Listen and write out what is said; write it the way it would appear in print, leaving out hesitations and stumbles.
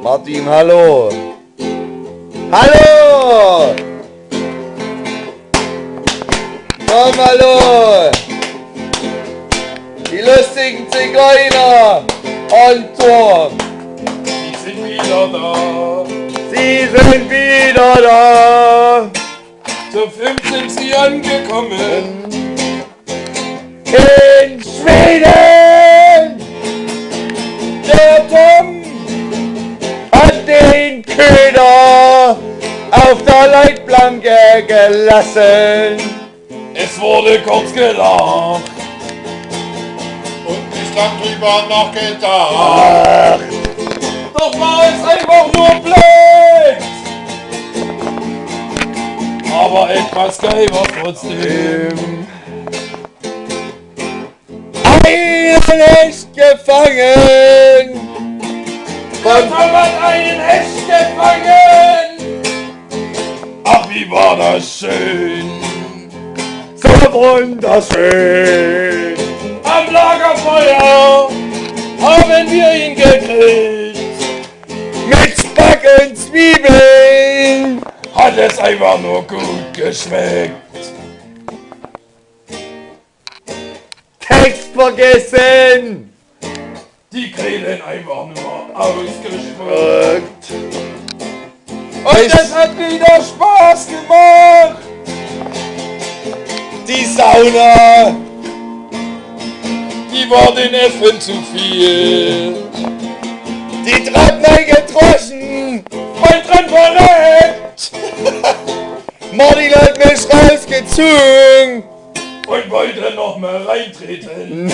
Martin, hallo! Hallo! Komm, hallo! Die lustigen Zigeuner! Anton! Die sind wieder da. Sie sind wieder da! Zur 5 sind sie angekommen. In Schweden! Der Tom hat den Köder auf der Leitplanke gelassen. Es wurde kurz gelacht. Und nicht lang drüber nachgedacht. Ach, Doch war es einfach nur blöd. Aber etwas geil war trotzdem. einen Hecht gefangen! Der Tom hat einen Hecht gefangen. Ach, wie war das schön. So wunderschön! Am Lagerfeuer haben wir ihn gegrillt. Mit Speck und Zwiebeln! Hat es einfach nur gut geschmeckt. Text vergessen! Die Grillen einfach nur ausgespuckt. Und Ich- es hat wieder Spaß gemacht. Die Sauna! Die war den Effen zu viel. Die Treppen getroschen! Mein Tram verreckt. Martin hat mich rausgezogen! Und wollte noch mal reintreten.